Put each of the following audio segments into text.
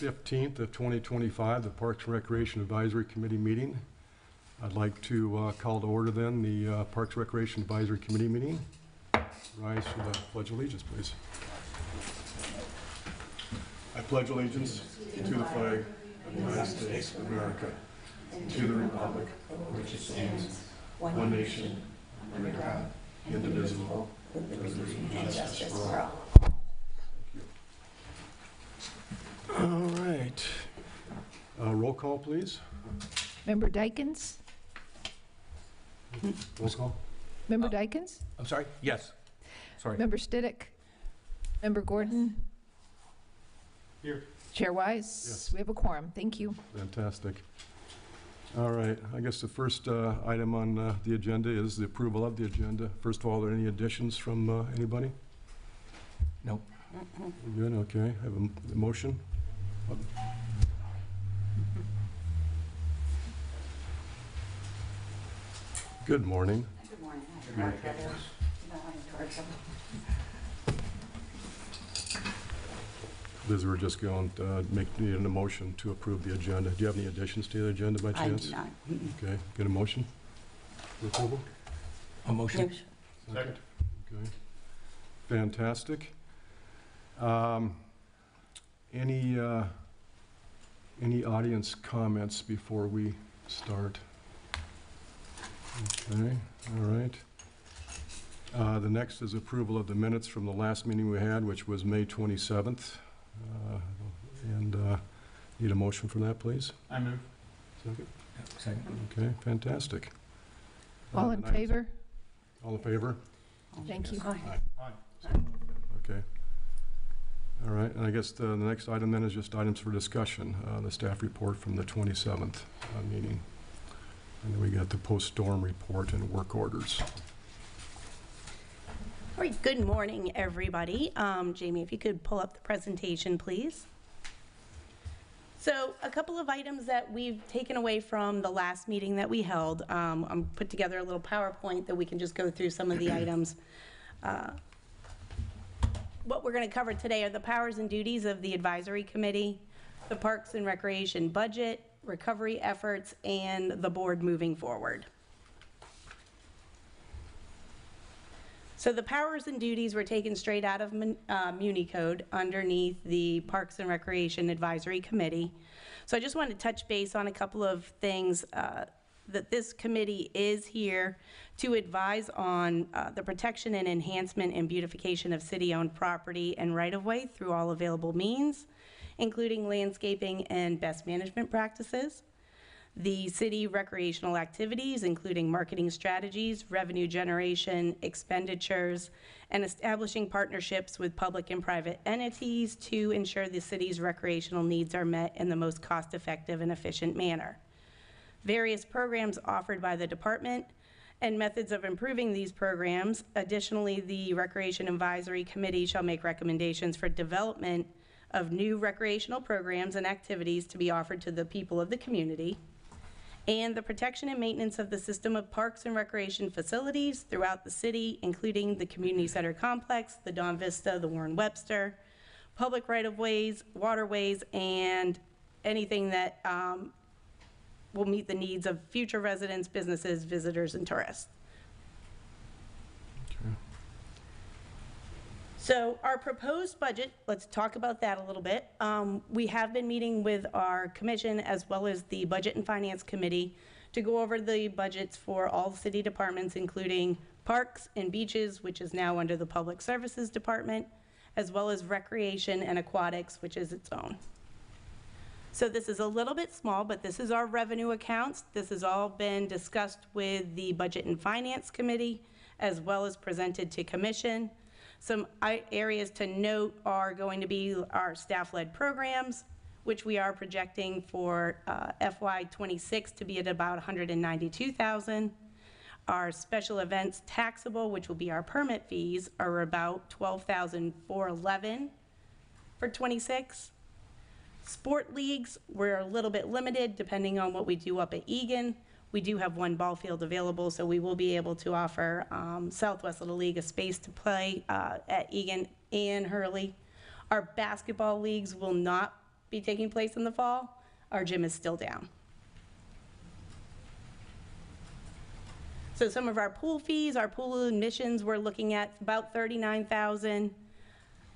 15th of 2025, the Parks and Recreation Advisory Committee meeting. I'd like to call to order then the Parks and Recreation Advisory Committee meeting. Rise for the Pledge of Allegiance, please. I pledge allegiance to the flag of the United States of America, to the republic which stands one nation, under God, indivisible, with liberty and justice for all. All right. Roll call, please. Member Dykens? Roll call. Member Dykens? I'm sorry? Yes. Sorry. Member Stiddick? Member Gordon? Here. Chair Wise? Yes. We have a quorum. Thank you. Fantastic. All right. I guess the first item on the agenda is the approval of the agenda. First of all, are there any additions from anybody? No. We're good. Okay. I have a motion. Good morning. Good morning. Good morning. Liz, we're just going to need a motion to approve the agenda. Do you have any additions to the agenda by chance? I do not. Okay. Get a motion for approval? A motion? Yes. Second. Okay. Fantastic. Any audience comments before we start? Okay, all right. The next is approval of the minutes from the last meeting we had, which was May 27th. Need a motion for that, please? I move. Second? Second. Okay, fantastic. All in favor? All in favor? Thank you. Aye. Okay. All right, and I guess the next item then is just items for discussion, the staff report from the 27th meeting. And then we got the post-storm report and work orders. All right, good morning, everybody. Jamie, if you could pull up the presentation, please. So a couple of items that we've taken away from the last meeting that we held. I'm put together a little PowerPoint that we can just go through some of the items. What we're going to cover today are the powers and duties of the advisory committee, the Parks and Recreation budget, recovery efforts, and the board moving forward. So the powers and duties were taken straight out of Muni Code underneath the Parks and Recreation Advisory Committee. So I just wanted to touch base on a couple of things that this committee is here to advise on the protection and enhancement and beautification of city-owned property and right-of-way through all available means, including landscaping and best management practices. The city recreational activities, including marketing strategies, revenue generation, expenditures, and establishing partnerships with public and private entities to ensure the city's recreational needs are met in the most cost-effective and efficient manner. Various programs offered by the department and methods of improving these programs. Additionally, the Recreation Advisory Committee shall make recommendations for development of new recreational programs and activities to be offered to the people of the community, and the protection and maintenance of the system of parks and recreation facilities throughout the city, including the community center complex, the Dawn Vista, the Warren Webster, public right-of-ways, waterways, and anything that will meet the needs of future residents, businesses, visitors, and tourists. Okay. So our proposed budget, let's talk about that a little bit. We have been meeting with our commission as well as the Budget and Finance Committee to go over the budgets for all city departments, including parks and beaches, which is now under the Public Services Department, as well as recreation and aquatics, which is its own. So this is a little bit small, but this is our revenue accounts. This has all been discussed with the Budget and Finance Committee, as well as presented to Commission. Some areas to note are going to be our staff-led programs, which we are projecting for FY26 to be at about $192,000. Our special events taxable, which will be our permit fees, are about $12,411 for 26. Sport leagues, we're a little bit limited depending on what we do up at Egan. We do have one ball field available, so we will be able to offer Southwest Little League a space to play at Egan and Hurley. Our basketball leagues will not be taking place in the fall. Our gym is still down. So some of our pool fees, our pool admissions, we're looking at about $39,000.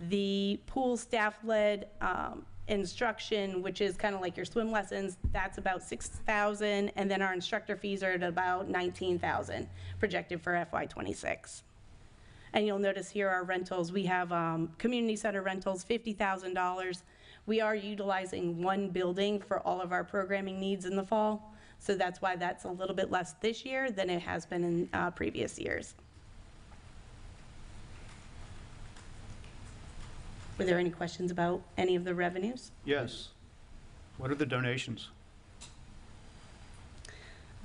The pool staff-led instruction, which is kind of like your swim lessons, that's about $6,000, and then our instructor fees are at about $19,000 projected for FY26. And you'll notice here our rentals, we have community center rentals, $50,000. We are utilizing one building for all of our programming needs in the fall, so that's why that's a little bit less this year than it has been in previous years. Were there any questions about any of the revenues? Yes. What are the donations?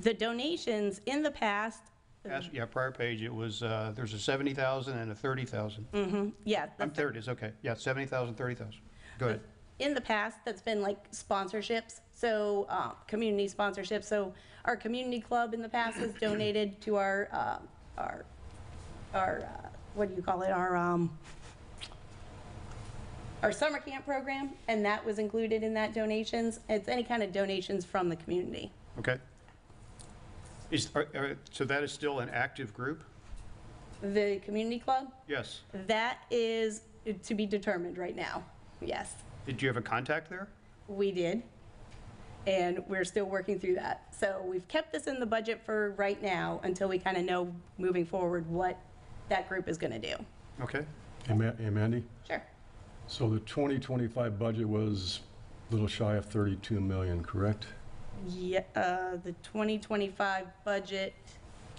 The donations in the past, Yeah, prior page, it was, there's a 70,000 and a 30,000. yeah. There it is, okay. Yeah, 70,000, 30,000. Go ahead. In the past, that's been like sponsorships, so community sponsorships. So our community club in the past has donated to our what do you call it? Our summer camp program, and that was included in that donations. It's any kind of donations from the community. Okay. So that is still an active group? The community club, Yes. that is to be determined right now. Yes, Did you have a contact there? we did, and we're still working through that. So we've kept this in the budget for right now until we kind of know moving forward what that group is going to do. Okay. Hey, Mandy, Sure. so the 2025 budget was a little shy of 32 million, correct? Yeah, the 2025 budget,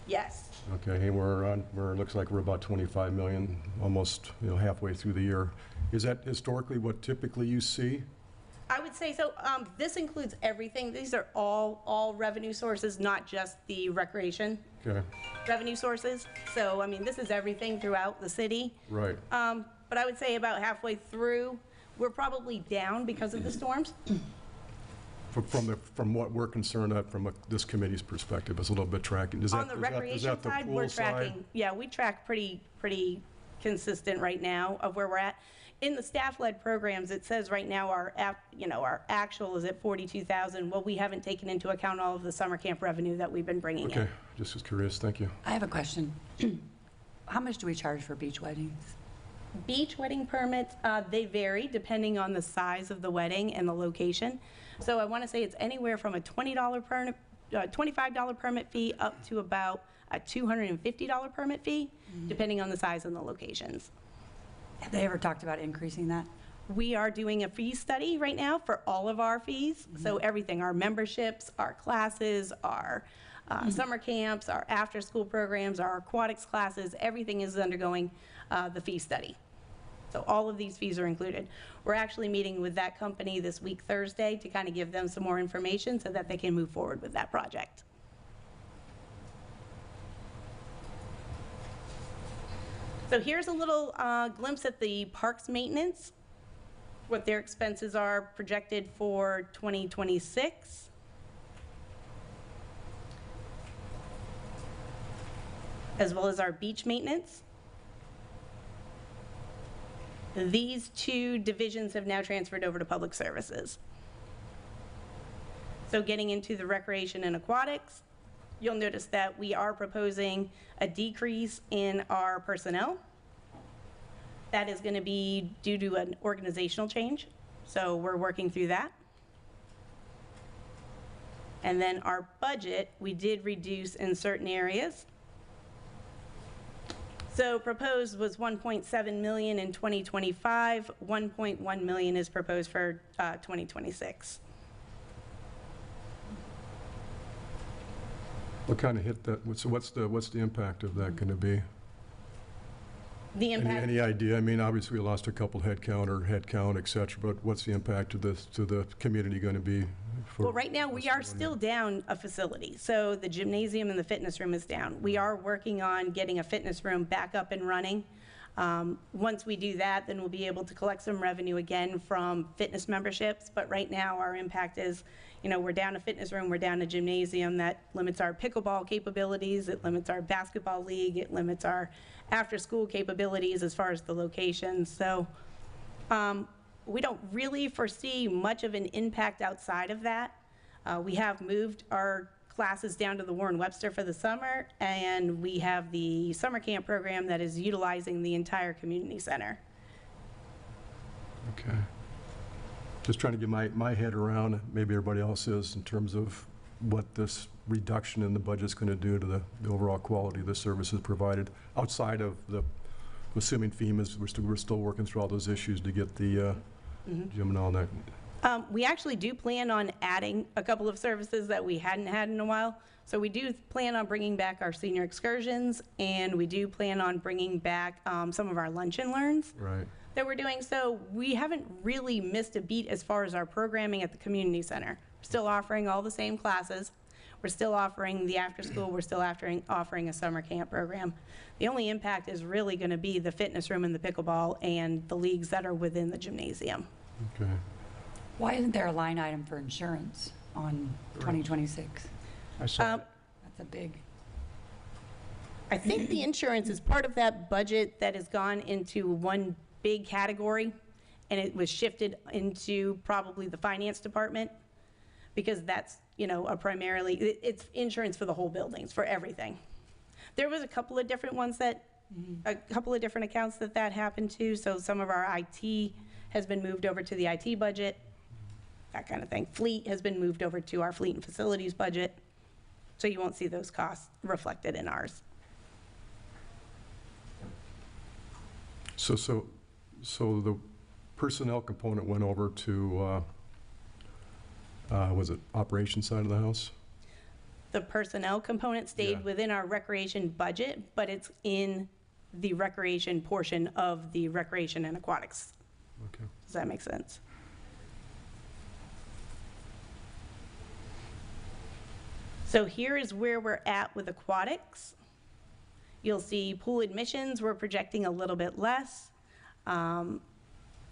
yes. Okay, and looks like we're about 25 million, almost, halfway through the year. Is that historically what typically you see? I would say so. This includes everything. These are all revenue sources, not just the recreation Okay, revenue sources. So, I mean, this is everything throughout the city. right. But I would say about halfway through, we're probably down because of the storms. From what we're concerned at, from this committee's perspective, it's a little bit tracking. On the recreation side, we're tracking, yeah, we track pretty consistent right now of where we're at. In the staff-led programs, it says right now our actual is at 42,000. Well, we haven't taken into account all of the summer camp revenue that we've been bringing in. Okay, just was curious, thank you. I have a question. How much do we charge for beach weddings? Beach wedding permits, they vary depending on the size of the wedding and the location. So I want to say it's anywhere from a $25 permit fee up to about a $250 permit fee, depending on the size and the locations. Have they ever talked about increasing that? We are doing a fee study right now for all of our fees. So everything, our memberships, our classes, our summer camps, our after-school programs, our aquatics classes, everything is undergoing the fee study. So all of these fees are included. We're actually meeting with that company this week, Thursday, to kind of give them some more information so that they can move forward with that project. So here's a little glimpse at the parks maintenance, what their expenses are projected for 2026. As well as our beach maintenance. These two divisions have now transferred over to public services. So getting into the recreation and aquatics, you'll notice that we are proposing a decrease in our personnel. That is going to be due to an organizational change. So we're working through that. And then our budget, we did reduce in certain areas. So proposed was 1.7 million in 2025, 1.1 million is proposed for 2026. What kind of hit that, so what's the impact of that going to be? The impact, Any idea? I mean, obviously, we lost a couple head count, et cetera, but what's the impact to the community going to be? well, right now, we are still down a facility. So the gymnasium and the fitness room is down. We are working on getting a fitness room back up and running. Once we do that, then we'll be able to collect some revenue again from fitness memberships. But right now, our impact is, we're down a fitness room, we're down a gymnasium. That limits our pickleball capabilities, it limits our basketball league, it limits our after-school capabilities as far as the locations. So we don't really foresee much of an impact outside of that. We have moved our classes down to the Warren Webster for the summer, and we have the summer camp program that is utilizing the entire community center. Okay. Just trying to get my head around, maybe everybody else is, in terms of what this reduction in the budget's going to do to the overall quality of the services provided, outside of the, assuming FEMA's, we're still working through all those issues to get the gym and all that. We actually do plan on adding a couple of services that we hadn't had in a while. So we do plan on bringing back our senior excursions, and we do plan on bringing back some of our lunch and learns Right. that we're doing. So we haven't really missed a beat as far as our programming at the community center. We're still offering all the same classes. We're still offering the after school. We're still offering a summer camp program. The only impact is really going to be the fitness room and the pickleball and the leagues that are within the gymnasium. Okay. Why isn't there a line item for insurance on 2026? I saw that. That's a big, I think the insurance is part of that budget that has gone into one big category, and it was shifted into probably the finance department, because that's, you know, it's insurance for the whole buildings, for everything. There was a couple of different ones that, a couple of different accounts that happened to, so some of our IT has been moved over to the IT budget, that kind of thing. Fleet has been moved over to our fleet and facilities budget, so you won't see those costs reflected in ours. So the personnel component went over to, was it operation side of the house? The personnel component stayed Yeah. within our recreation budget, but it's in the recreation portion of the recreation and aquatics. Okay. Does that make sense? So here is where we're at with aquatics. You'll see pool admissions, we're projecting a little bit less.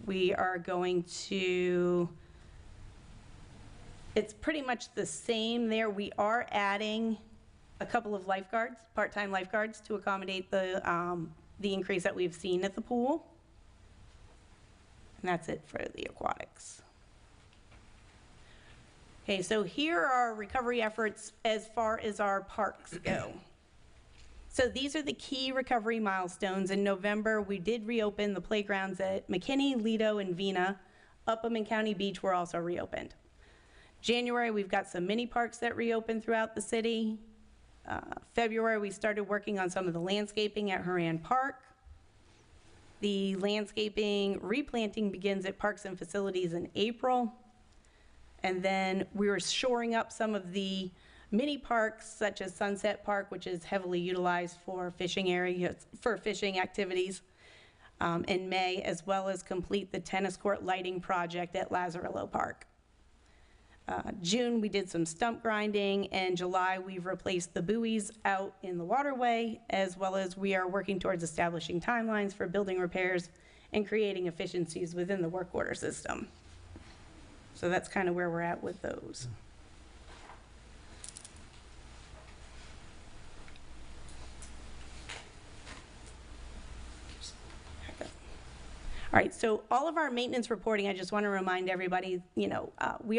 We are going to, it's pretty much the same there. We are adding a couple of lifeguards, part-time lifeguards, to accommodate the increase that we've seen at the pool. And that's it for the aquatics. Okay, so here are our recovery efforts as far as our parks go. So these are the key recovery milestones. In November, we did reopen the playgrounds at McKinney, Lido, and Vina. Upham and County Beach were also reopened. January, we've got some mini parks that reopened throughout the city. February, we started working on some of the landscaping at Horan Park. The landscaping replanting begins at Parks and Facilities in April. And then we were shoring up some of the mini parks, such as Sunset Park, which is heavily utilized for fishing areas, for fishing activities, in May, as well as complete the tennis court lighting project at Lazarillo Park. June, we did some stump grinding, and July, we've replaced the buoys out in the waterway, as well as we are working towards establishing timelines for building repairs and creating efficiencies within the work order system. So that's kind of where we're at with those. All right, so all of our maintenance reporting, I just want to remind everybody, you know, we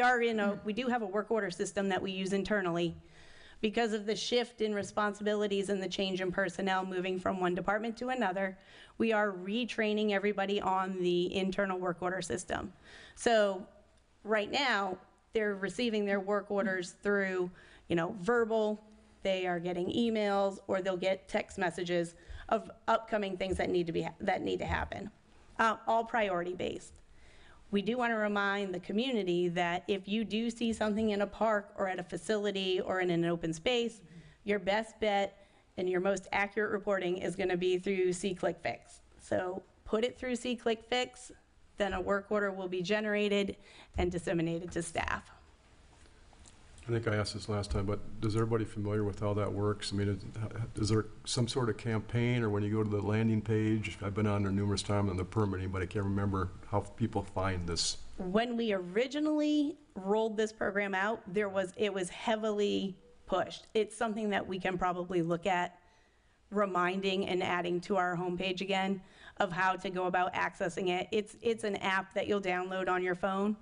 do have a work order system that we use internally. Because of the shift in responsibilities and the change in personnel moving from one department to another, we are retraining everybody on the internal work order system. So right now, they're receiving their work orders through, you know, verbal, they are getting emails, or they'll get text messages of upcoming things that need to happen. All priority based. We do want to remind the community that if you do see something in a park or at a facility or in an open space, your best bet and your most accurate reporting is going to be through See-Click-Fix. So put it through See-Click-Fix, then a work order will be generated and disseminated to staff. I think I asked this last time, but is everybody familiar with how that works? I mean, is there some sort of campaign, or when you go to the landing page? I've been on there numerous times on the permitting, but I can't remember how people find this. When we originally rolled this program out, it was heavily pushed. It's something that we can probably look at reminding and adding to our homepage again. of how to go about accessing it. It's an app that you'll download on your phone.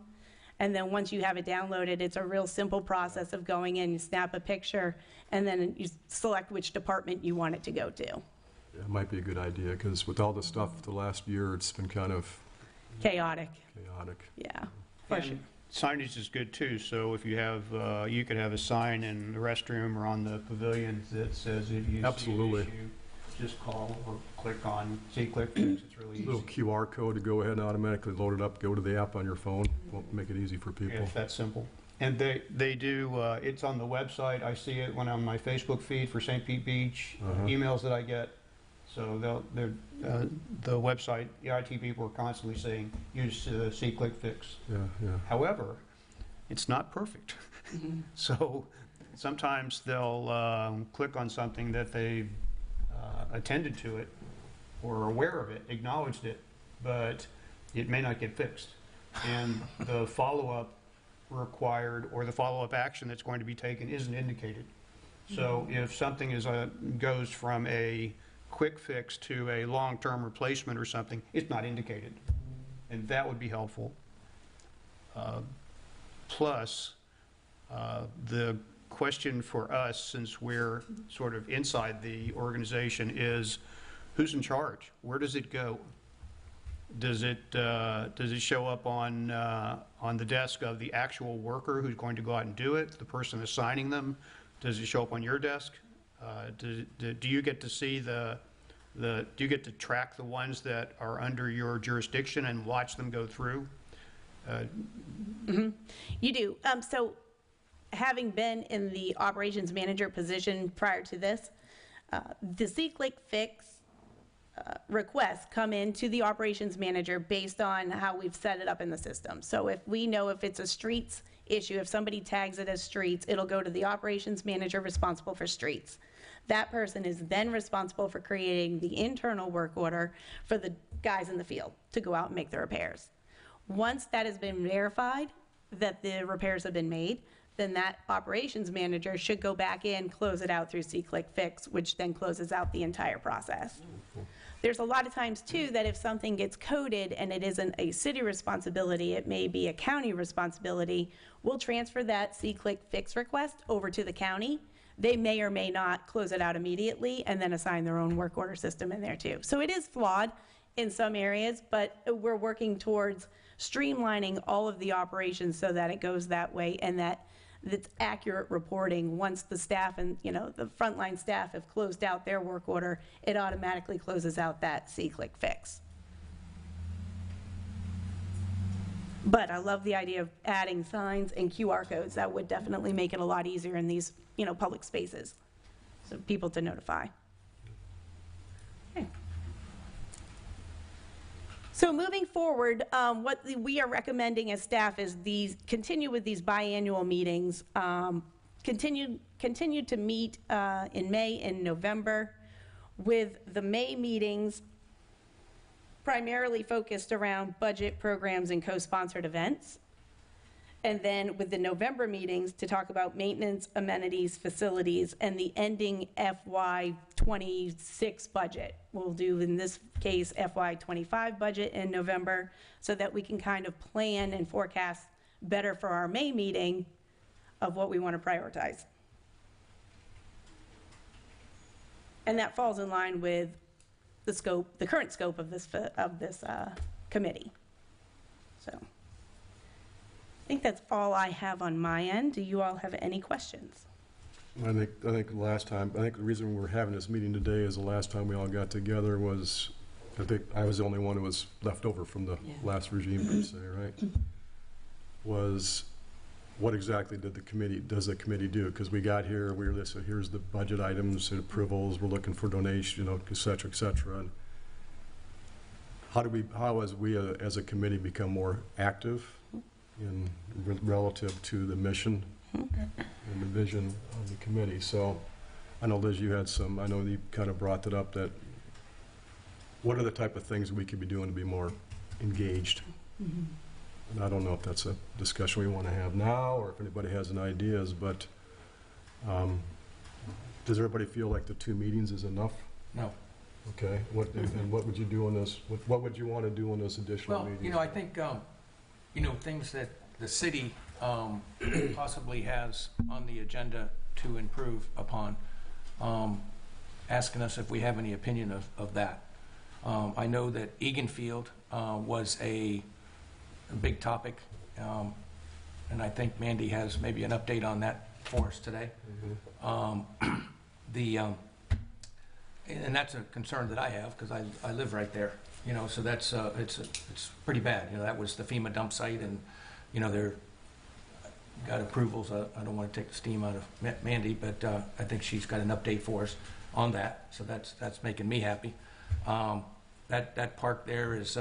And then once you have it downloaded, it's a real simple process of going in, you snap a picture, and then you select which department you want it to go to. Yeah, it might be a good idea, because with all the stuff the last year, it's been kind of Chaotic, chaotic. yeah, for sure. And signage is good too, so if you have, you could have a sign in the restroom or on the pavilion that says if you see an Absolutely. issue, just call or click on, click fix, it's really Little easy. QR code to go ahead and automatically load it up, go to the app on your phone, won't make it easy for Yeah, people. it's that simple. And they do, it's on the website, I see it when on my Facebook feed for St. Pete Beach, emails that I get. So the website, the IT people are constantly saying, use click fix. Yeah, yeah. However, it's not perfect. So sometimes they'll click on something that they've attended to it or are aware of it, acknowledged it, but it may not get fixed. And the follow-up required or the follow-up action that's going to be taken isn't indicated. So if something is goes from a quick fix to a long-term replacement or something, it's not indicated. And that would be helpful. Plus, the question for us, since we're sort of inside the organization, is who's in charge? Where does it go? Does it show up on the desk of the actual worker who's going to go out and do it, the person assigning them? Does it show up on your desk? Do you get to see do you get to track the ones that are under your jurisdiction and watch them go through? You do. So having been in the operations manager position prior to this, the click fix requests come into the operations manager based on how we've set it up in the system. So if we know if it's a streets issue, if somebody tags it as streets, it'll go to the operations manager responsible for streets. That person is then responsible for creating the internal work order for the guys in the field to go out and make the repairs. Once that has been verified that the repairs have been made, then that operations manager should go back in, close it out through click fix, which then closes out the entire process. There's a lot of times too that if something gets coded and it isn't a city responsibility, it may be a county responsibility, we'll transfer that click fix request over to the county. They may or may not close it out immediately and then assign their own work order system in there too. So it is flawed in some areas, but we're working towards streamlining all of the operations so that it goes that way and that it's accurate reporting. Once the staff and, the frontline staff have closed out their work order, it automatically closes out that click fix. But I love the idea of adding signs and QR codes. That would definitely make it a lot easier in these, public spaces, so people to notify. Okay. So moving forward, what we are recommending as staff is continue with these biannual meetings, continue to meet in May and November, with the May meetings primarily focused around budget programs and co-sponsored events. And then with the November meetings to talk about maintenance, amenities, facilities, and the ending FY26 budget. We'll do, in this case, FY25 budget in November so that we can kind of plan and forecast better for our May meeting of what we want to prioritize. And that falls in line with the current scope of this committee. So I think that's all I have on my end. Do you all have any questions? I think the reason we're having this meeting today is the last time we all got together was, I think I was the only one who was left over from the last regime, per se, right? Was what exactly does the committee do? Because we got here, we were listed, here's the budget items and approvals, we're looking for donations, et cetera, et cetera. And how as we as a committee become more active relative to the mission and the vision of the committee? So I know, Liz, you had I know you kind of brought it up, that what are the type of things we could be doing to be more engaged? And I don't know if that's a discussion we want to have now or if anybody has any ideas, but does everybody feel like the 2 meetings is enough? No. Okay, and what would you do on this, what would you want to do on this additional Well, meeting? I think, things that the city possibly has on the agenda to improve upon, asking us if we have any opinion of that. I know that Egan Field was a big topic, and I think Mandy has maybe an update on that for us today. And that's a concern that I have, because I live right there, so that's, it's pretty bad. That was the FEMA dump site, and, they're got approvals. I don't want to take the steam out of Mandy, but I think she's got an update for us on that, so that's making me happy. That park there is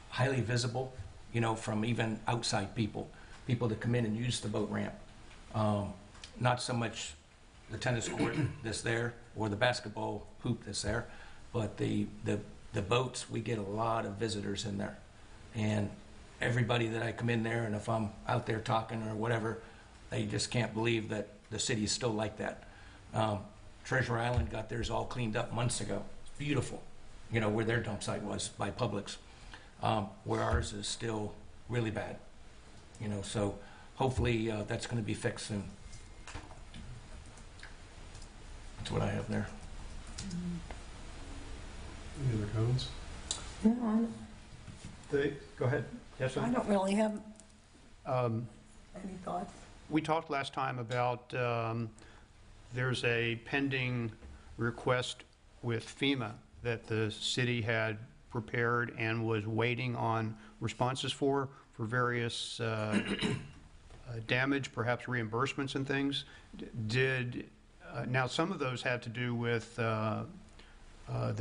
highly visible, from even outside people that come in and use the boat ramp. Not so much the tennis court that's there or the basketball hoop that's there, but the boats, we get a lot of visitors in there. And everybody that I come in there, and if I'm out there talking or whatever, they just can't believe that the city is still like that. Treasure Island got theirs all cleaned up months ago. It's beautiful, where their dump site was by Publix, where ours is still really bad. So hopefully that's going to be fixed soon. That's what I have there. Any other comments? Go ahead. Yes, sir? I don't really have Um, any thoughts. We talked last time about there's a pending request with FEMA that the city had prepared and was waiting on responses for various damage, perhaps reimbursements and things. Now, some of those had to do with the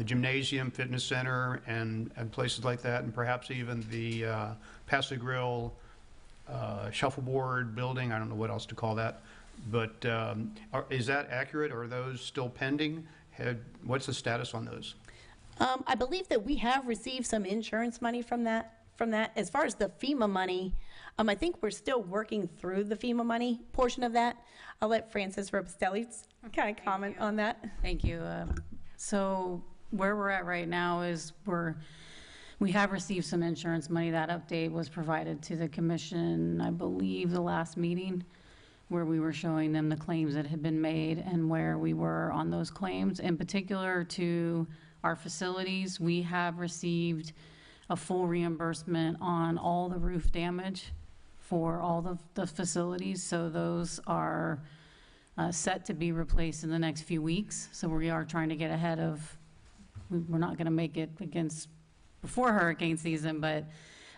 gymnasium, fitness center, and places like that, and perhaps even the Pasta Grill shuffleboard building. I don't know what else to call that. But is that accurate? Are those still pending? What's the status on those? I believe that we have received some insurance money from that. As far as the FEMA money, I think we're still working through the FEMA money portion of that. I'll let Frances Robustelli kind of comment on that. Thank you. So where we're at right now is we have received some insurance money. That update was provided to the commission, I believe, the last meeting, where we were showing them the claims that had been made and where we were on those claims. In particular to our facilities, we have received a full reimbursement on all the roof damage for all the facilities. So those are set to be replaced in the next few weeks. So we are trying to get ahead of, we're not going to make it before hurricane season, but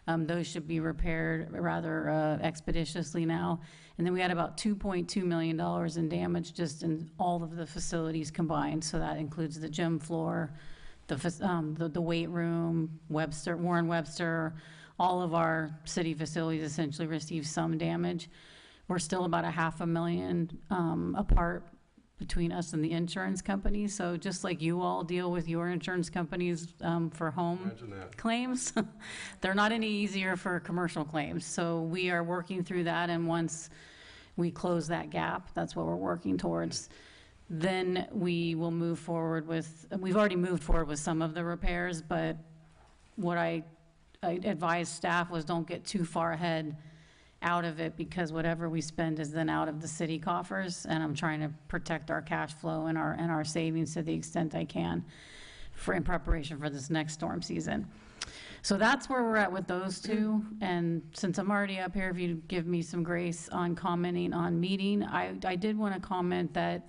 those should be repaired rather expeditiously now. And then we had about $2.2 million in damage just in all of the facilities combined. So that includes the gym floor, the weight room, Warren Webster, all of our city facilities essentially received some damage. We're still about $500,000 apart between us and the insurance company. So just like you all deal with your insurance companies for home Imagine that. claims, they're not any easier for commercial claims. So we are working through that, and once we close that gap, that's what we're working towards. Then we will move forward with, we've already moved forward with some of the repairs, but what I advised staff was don't get too far ahead out of it, because whatever we spend is then out of the city coffers, and I'm trying to protect our cash flow and our savings to the extent I can in preparation for this next storm season. So that's where we're at with those two. And since I'm already up here, if you give me some grace on commenting on meeting, I did want to comment that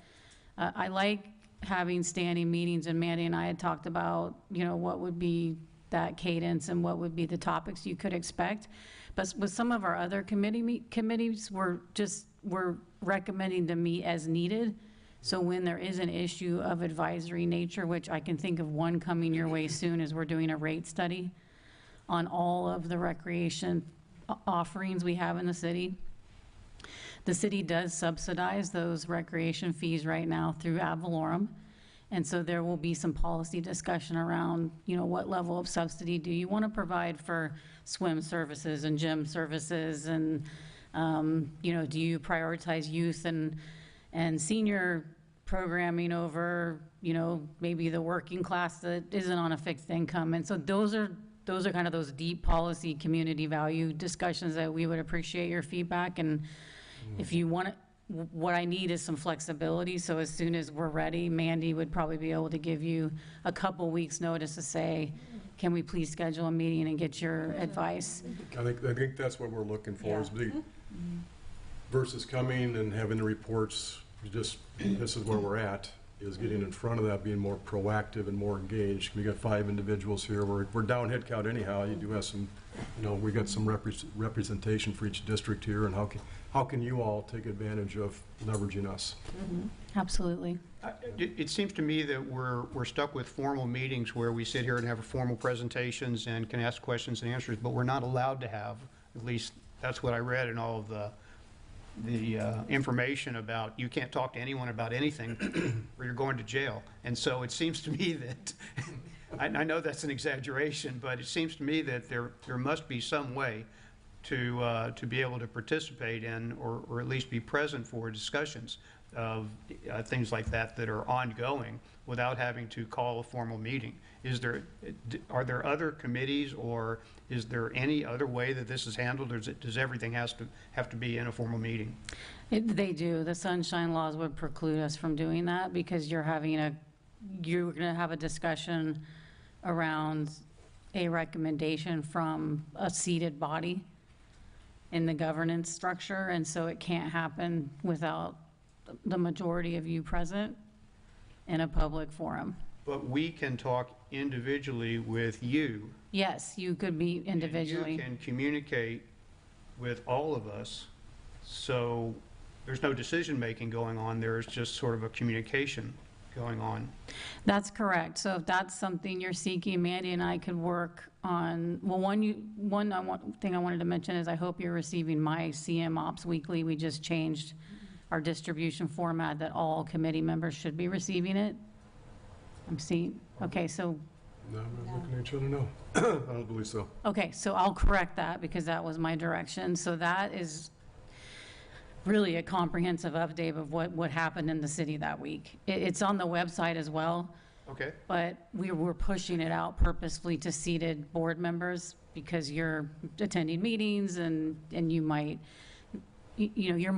I like having standing meetings, and Mandy and I had talked about, what would be that cadence and what would be the topics you could expect. But with some of our other committees, we're recommending to meet as needed. So when there is an issue of advisory nature, which I can think of one coming your way soon, is we're doing a rate study on all of the recreation offerings we have in the city. The city does subsidize those recreation fees right now through ad valorem. And so there will be some policy discussion around, what level of subsidy do you want to provide for swim services and gym services, and, do you prioritize youth and senior programming over maybe the working class that isn't on a fixed income. And so those are kind of those deep policy, community value discussions that we would appreciate your feedback. And if you want, what I need is some flexibility. So as soon as we're ready, Mandy would probably be able to give you a couple weeks' notice to say, can we please schedule a meeting and get your advice? I think that's what we're looking for, is versus coming and having the reports, this is where we're at, is getting in front of that, being more proactive and more engaged. We got 5 individuals here. We're down head count anyhow. You do have some, we got some representation for each district here, and how can you all take advantage of leveraging us? Absolutely. It seems to me that we're stuck with formal meetings where we sit here and have formal presentations and can ask questions and answers, but we're not allowed to have, at least that's what I read in all of the information about, you can't talk to anyone about anything or you're going to jail. And so it seems to me that, I know that's an exaggeration, but it seems to me that there must be some way to be able to participate in, or at least be present for discussions of things like that are ongoing without having to call a formal meeting. Are there other committees, or is there any other way that this is handled, or does everything have to be in a formal meeting? They do. The sunshine laws would preclude us from doing that, because you're going to have a discussion around a recommendation from a seated body in the governance structure, and so it can't happen without the majority of you present in a public forum. But we can talk individually with you. Yes, you could be individually. And you can communicate with all of us, so there's no decision-making going on. There's just sort of a communication going on. That's correct. So if that's something you're seeking, Mandy and I could work on. Well, one thing I wanted to mention is I hope you're receiving my CM Ops Weekly. We just changed our distribution format that all committee members should be receiving it. I'm seeing, okay, so. No, we're looking at each other, no. I don't believe so. Okay, so I'll correct that, because that was my direction. So that is really a comprehensive update of what happened in the city that week. It's on the website as well. Okay. But we were pushing it out purposefully to seated board members, because you're attending meetings and you might, you're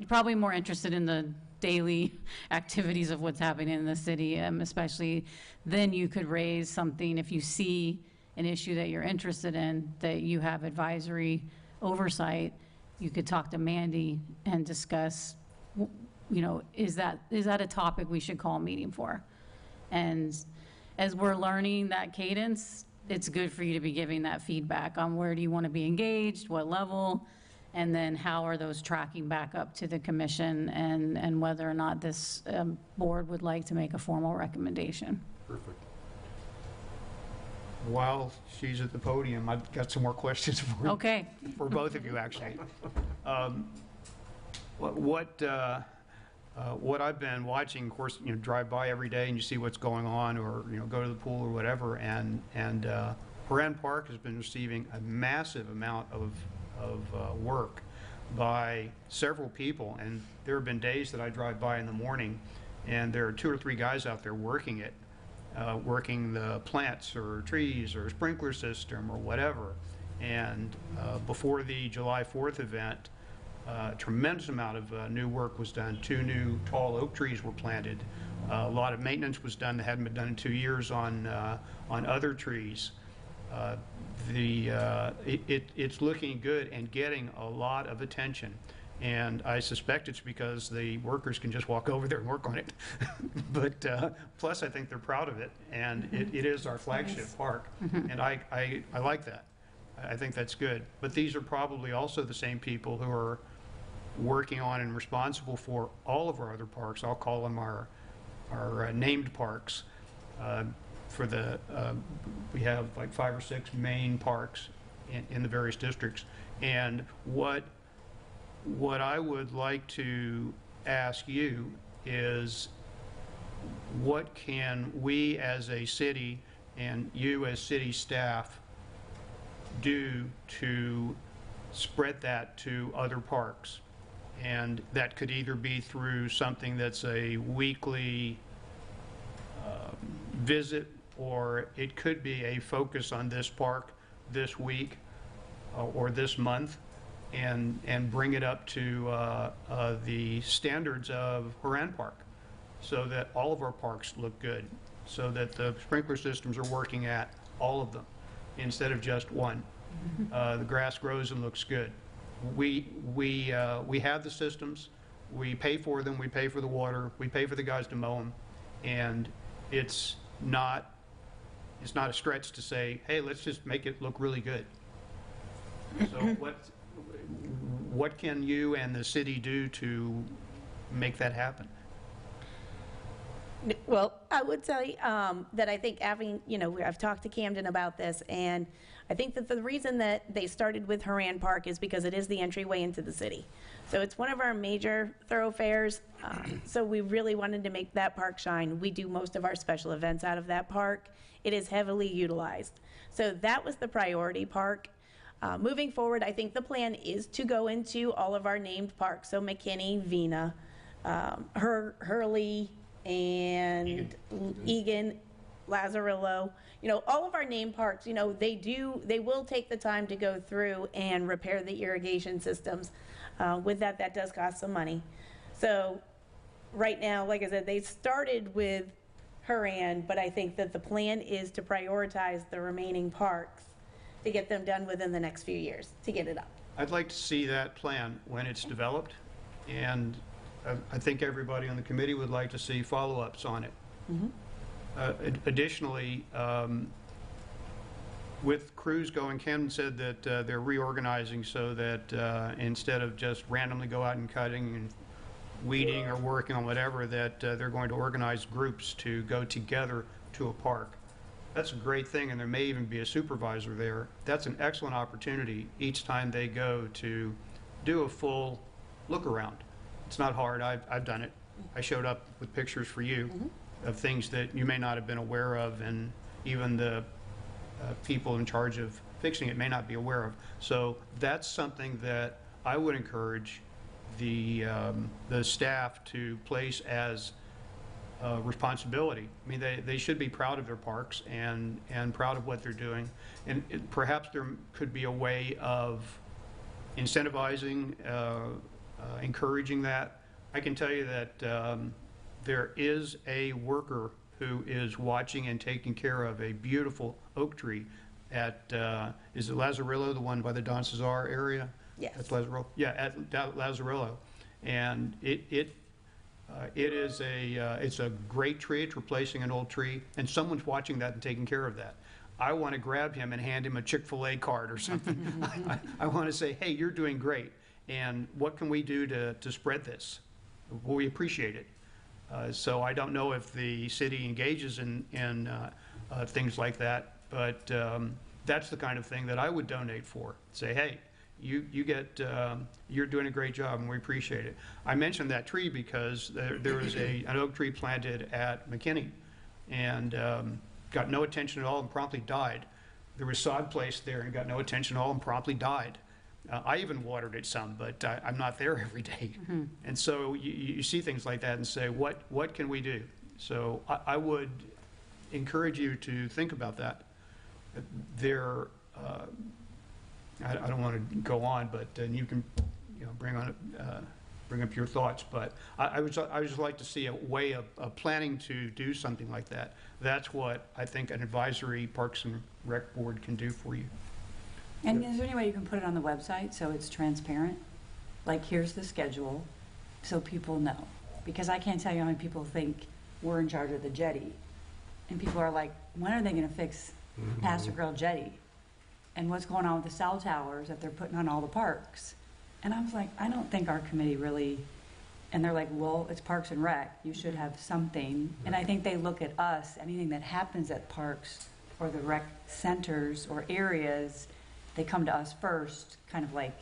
probably more interested in the daily activities of what's happening in the city, especially then you could raise something if you see an issue that you're interested in, that you have advisory oversight. You could talk to Mandy and discuss, is that a topic we should call a meeting for? And as we're learning that cadence, it's good for you to be giving that feedback on where do you want to be engaged, what level, and then how are those tracking back up to the commission, and whether or not this board would like to make a formal recommendation. Perfect. While she's at the podium, I've got some more questions for you. Okay. For both of you, actually. What I've been watching, of course, drive by every day and you see what's going on, or go to the pool or whatever, and Horan Park has been receiving a massive amount of work by several people, and there have been days that I drive by in the morning and there are 2 or 3 guys out there working it, working the plants or trees or sprinkler system or whatever. And before the July 4th event, a tremendous amount of new work was done. 2 new tall oak trees were planted. A lot of maintenance was done that hadn't been done in 2 years on other trees. It's looking good and getting a lot of attention. And I suspect it's because the workers can just walk over there and work on it. But plus, I think they're proud of it, and it is our flagship park. And I like that. I think that's good. But these are probably also the same people who are working on and responsible for all of our other parks. I'll call them our named parks. We have like 5 or 6 main parks in the various districts. And what I would like to ask you is, what can we as a city and you as city staff do to spread that to other parks? And that could either be through something that's a weekly visit, or it could be a focus on this park this week or this month, and bring it up to the standards of Horan Park, so that all of our parks look good, so that the sprinkler systems are working at all of them instead of just one. The grass grows and looks good. We have the systems, we pay for them, we pay for the water, we pay for the guys to mow them, and it's not a stretch to say, hey, let's just make it look really good. So what can you and the city do to make that happen? Well, I would tell you that I think having, I've talked to Camden about this, and I think that the reason that they started with Horan Park is because it is the entryway into the city. So it's one of our major thoroughfares, so we really wanted to make that park shine. We do most of our special events out of that park. It is heavily utilized. So that was the priority park. Moving forward, I think the plan is to go into all of our named parks, so McKinney, Vina, Hurley, and Egan, Lazarillo, all of our named parks, they will take the time to go through and repair the irrigation systems. With that does cost some money. So right now, like I said, they started with Horan, but I think that the plan is to prioritize the remaining parks to get them done within the next few years, to get it up. I'd like to see that plan when it's developed, and I think everybody on the committee would like to see follow-ups on it. Additionally, with crews going, Camden said that they're reorganizing so that instead of just randomly go out and cutting and weeding or working on whatever, that they're going to organize groups to go together to a park. That's a great thing, and there may even be a supervisor there. That's an excellent opportunity each time they go to do a full look around. It's not hard. I've done it. I showed up with pictures for you of things that you may not have been aware of, and even the people in charge of fixing it may not be aware of. So that's something that I would encourage the staff to place as responsibility. I mean, they should be proud of their parks and proud of what they're doing. And perhaps there could be a way of incentivizing, encouraging that. I can tell you that there is a worker who is watching and taking care of a beautiful oak tree at, is it Lazarillo, the one by the Don Cesar area? Yes. That's Lazarillo? Yeah, at Lazarillo. And it's a great tree. It's replacing an old tree, and someone's watching that and taking care of that. I want to grab him and hand him a Chick-fil-A card or something. I want to say, hey, you're doing great, and what can we do to spread this? Well, we appreciate it. So I don't know if the city engages in things like that, but that's the kind of thing that I would donate for. Say, hey, you're doing a great job, and we appreciate it. I mentioned that tree because there was an oak tree planted at McKinney, and got no attention at all and promptly died. There was sod placed there and got no attention at all and promptly died. I even watered it some, but I'm not there every day. And so you see things like that and say, what can we do? So I would encourage you to think about that. There, I don't want to go on, but you can bring up your thoughts. But I would just like to see a way of planning to do something like that. That's what I think an advisory Parks and Rec board can do for you. And is there any way you can put it on the website so it's transparent? Like, here's the schedule, so people know. Because I can't tell you how many people think we're in charge of the jetty. And people are like, when are they going to fix Pastor Grill Jetty? And what's going on with the cell towers that they're putting on all the parks? And I was like, I don't think our committee really, and they're like, well, it's Parks and Rec, you should have something. And I think they look at us, anything that happens at parks or the rec centers or areas, they come to us first, kind of like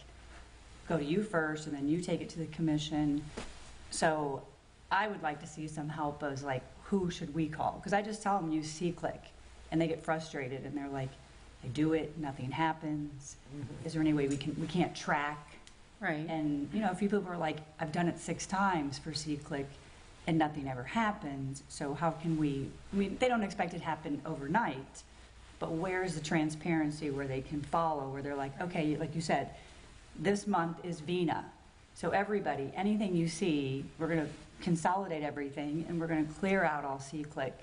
go to you first, and then you take it to the commission. So I would like to see some help as like, who should we call? Because I just tell them use C-Click, and they get frustrated, and they're like, I do it, nothing happens. Is there any way we can't track? Right. And a few people were like, I've done it 6 times for C-Click, and nothing ever happens. So how can we, I mean, they don't expect it to happen overnight, but where's the transparency where they can follow, where they're like, okay, like you said, this month is VINA. So everybody, anything you see, we're going to consolidate everything and we're going to clear out all C-Click.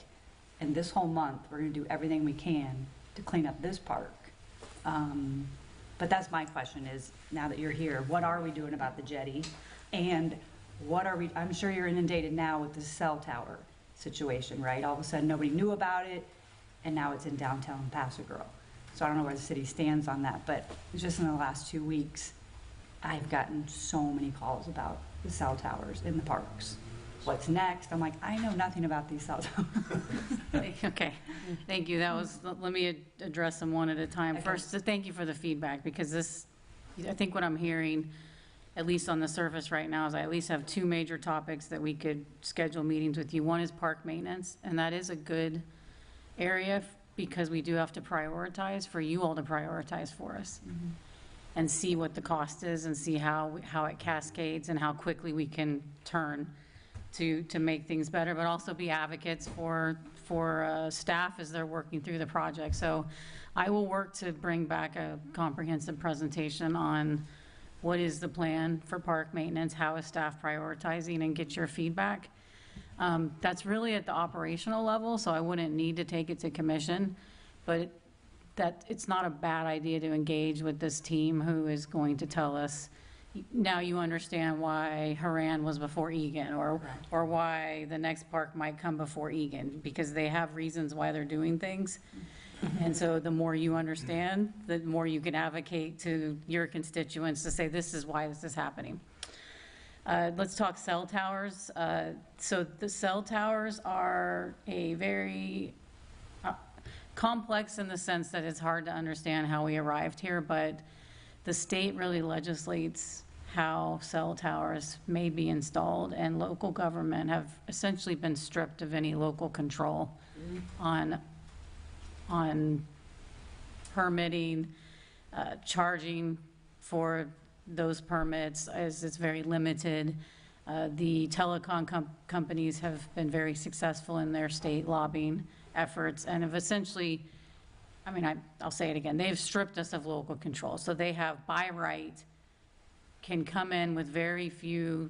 And this whole month, we're going to do everything we can to clean up this park. But that's my question is, now that you're here, what are we doing about the jetty? And what are we, I'm sure you're inundated now with the cell tower situation, right? All of a sudden, nobody knew about it, and now it's in downtown Paso Girl. So I don't know where the city stands on that, but just in the last 2 weeks, I've gotten so many calls about the cell towers in the parks. What's next? I'm like, I know nothing about these cell towers. Okay, thank you. That was, let me address them one at a time. Okay. First, thank you for the feedback, because this, I think what I'm hearing, at least on the surface right now, is I at least have 2 major topics that we could schedule meetings with you. One is park maintenance, and that is a good area because we do have to prioritize, for you all to prioritize for us. And see what the cost is and see how it cascades and how quickly we can turn to make things better, but also be advocates for staff as they're working through the project. So I will work to bring back a comprehensive presentation on what is the plan for park maintenance, how is staff prioritizing, and get your feedback. That's really at the operational level, so I wouldn't need to take it to commission, but that it's not a bad idea to engage with this team who is going to tell us, now you understand why Haran was before Egan, or why the next park might come before Egan, because they have reasons why they're doing things. And so the more you understand, the more you can advocate to your constituents to say, this is why this is happening. Let's talk cell towers. So the cell towers are a very complex in the sense that it's hard to understand how we arrived here, but the state really legislates how cell towers may be installed, and local government have essentially been stripped of any local control on permitting, charging for those permits, as it's very limited. The telecom companies have been very successful in their state lobbying efforts and have essentially, I mean, I'll say it again, they've stripped us of local control. So they have, by right, can come in with very few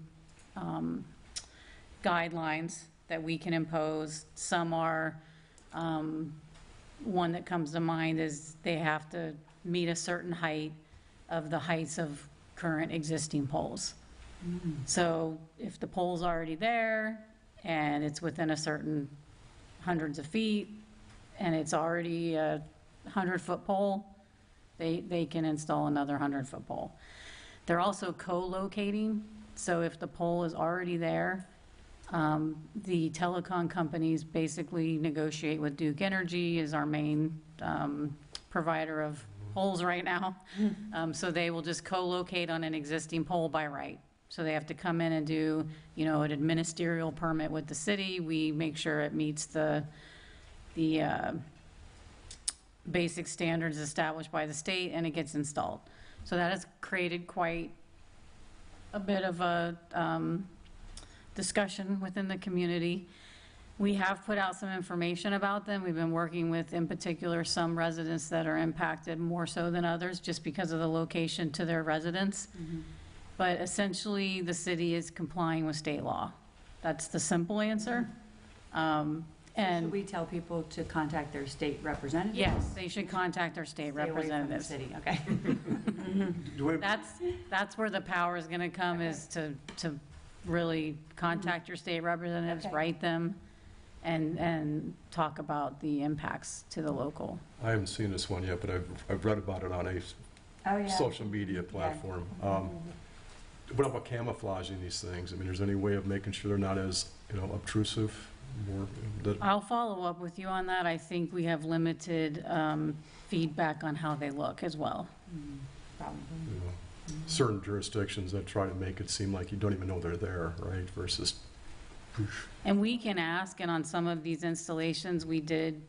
guidelines that we can impose. Some are, one that comes to mind is they have to meet a certain height of the heights of current existing poles. So if the pole's already there and it's within a certain hundreds of feet and it's already a 100-foot pole, they can install another 100-foot pole. They're also co-locating, so if the pole is already there, the telecom companies basically negotiate with Duke Energy, is our main provider of poles right now. So they will just co-locate on an existing pole by right. So they have to come in and do, you know, an administerial permit with the city. We make sure it meets the basic standards established by the state, and it gets installed. So that has created quite a bit of a discussion within the community. We have put out some information about them. We've been working with, in particular, some residents that are impacted more so than others just because of the location to their residence. But essentially, the city is complying with state law. That's the simple answer. And Should we tell people to contact their state representatives? yes, they should contact their state Stay away from the representatives. city, okay. Do we, That's where the power is going to come, is to really contact your state representatives, Okay. write them, and talk about the impacts to the local. I haven't seen this one yet, but I've read about it on a Oh, yeah. social media platform. What about camouflaging these things? I mean, is there any way of making sure they're not as, you know, obtrusive? More that, I'll follow up with you on that. I think we have limited feedback on how they look as well. Probably. you know, certain jurisdictions that try to make it seem like you don't even know they're there, right? Versus, poof. And we can ask, and on some of these installations, we did,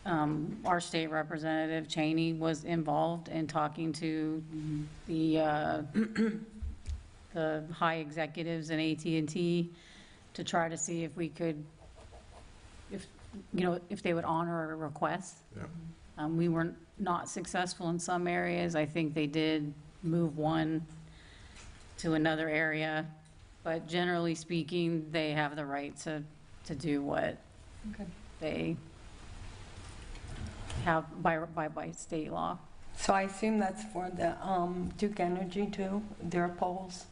our state representative, Cheney, was involved in talking to the high executives in AT&T to try to see if we could, if they would honor a request. Yeah. We were not successful in some areas. I think they did move one to another area, but generally speaking, they have the right to do what they have by state law. So I assume that's for the Duke Energy too, their poles?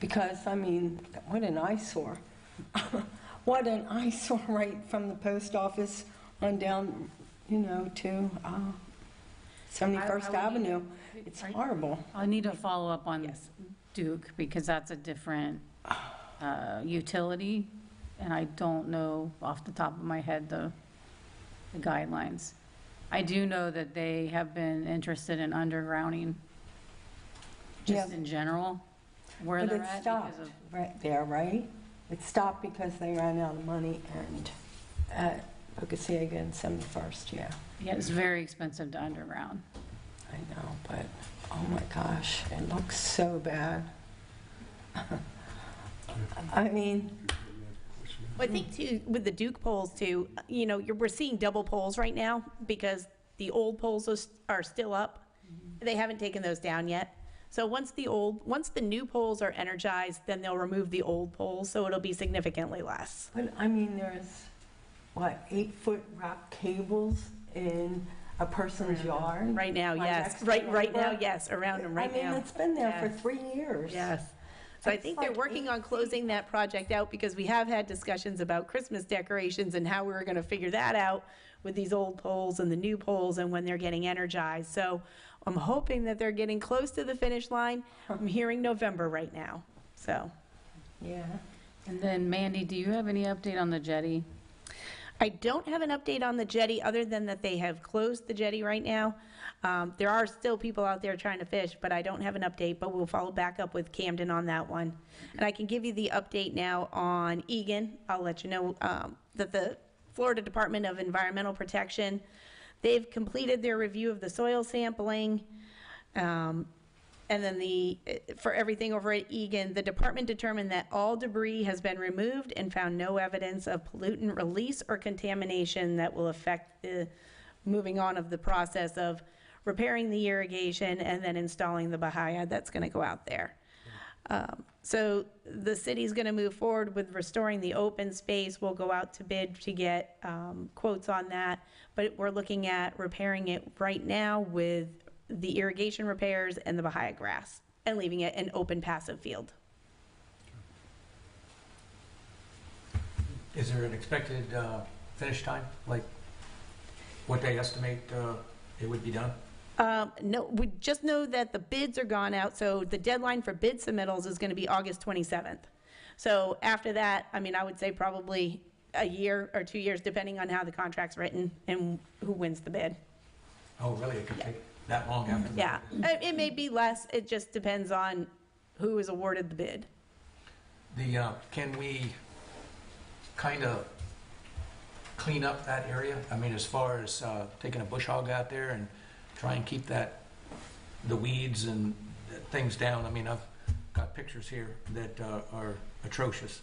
Because, I mean, what an eyesore. What an eyesore right from the post office on down, to 71st Avenue. It's horrible. I need to follow up on Yes. Duke, because that's a different utility, and I don't know off the top of my head the guidelines. I do know that they have been interested in undergrounding, just Yeah. in general, where But they're it at. stopped Because of, right there, right? It stopped because they ran out of money and at Pocasega and 71st, yeah. yeah, it's very expensive to underground. I know, but, oh my gosh, it looks so bad. I mean, Well, I think too, with the Duke poles too, we're seeing double poles right now because the old poles are still up. They haven't taken those down yet. So once the new poles are energized, then they'll remove the old poles, so it'll be significantly less. but I mean, there's, 8-foot wrapped cables in a person's yard? Right now, My yes. next Right now, neighbor? yes, around them right I mean, now. it's been there for Yes. 3 years. Yes. So I It's think they're like working 8 on closing that project out because we have had discussions about Christmas decorations and how we were going to figure that out with these old poles and the new poles and when they're getting energized. So I'm hoping that they're getting close to the finish line. I'm hearing November right now, so. Yeah. And then Mandy, do you have any update on the jetty? I don't have an update on the jetty other than that they have closed the jetty right now. There are still people out there trying to fish, but I don't have an update, but we'll follow back up with Camden on that one. And I can give you the update now on Egan. I'll let you know that the Florida Department of Environmental Protection, they've completed their review of the soil sampling. And then for everything over at Egan, the department determined that all debris has been removed and found no evidence of pollutant release or contamination that will affect the moving on of the process of repairing the irrigation and then installing the bahia that's going to go out there. So the city's going to move forward with restoring the open space. We'll go out to bid to get quotes on that, but we're looking at repairing it right now with the irrigation repairs and the bahia grass and leaving it an open passive field. Is there an expected finish time, like what they estimate it would be done? No, we just know that the bids are gone out, so the deadline for bid submittals is going to be August 27th. So after that, I mean, I would say probably a year or 2 years, depending on how the contract's written and who wins the bid. Oh, really? It could take that long after? Yeah, it may be less, it just depends on who is awarded the bid. Can we kind of clean up that area? I mean, as far as taking a bush hog out there and try and keep the weeds and things down. I mean, I've got pictures here that are atrocious.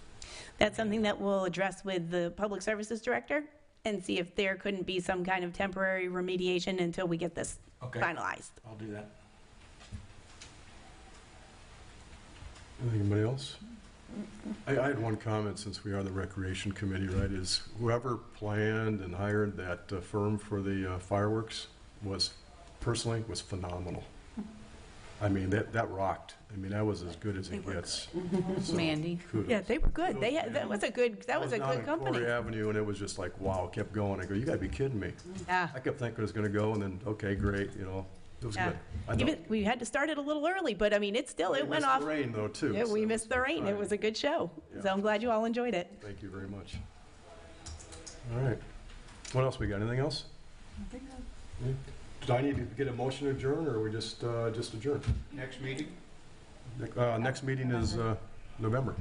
That's something that we'll address with the Public Services Director and see if there couldn't be some kind of temporary remediation until we get this Okay. finalized. I'll do that. Anybody else? I had one comment since we are the Recreation Committee, right, is whoever planned and hired that firm for the fireworks was phenomenal. I mean, that rocked. I mean, that was as good as it gets. So, Mandy. kudos. Yeah, they were good. That was a good I was down good in company. Corey Avenue, and it was just like, wow, it kept going. I go, you gotta be kidding me. Yeah. I kept thinking it was gonna go, and then, okay, great, it was Yeah. good. I know. Even, we had to start it a little early, but I mean, it We went missed off. the rain, though, too. Yeah, so we it missed the rain. It fine. was a good show. Yeah. So I'm glad you all enjoyed it. Thank you very much. All right. What else we got? Anything else? Yeah. Do I need to get a motion to adjourn, or are we just adjourn? Next meeting? Next meeting is November.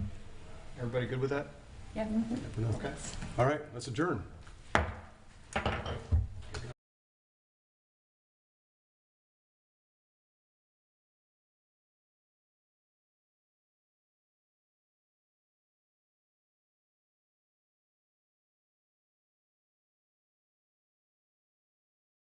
Everybody good with that? Yeah. Okay. All right, let's adjourn.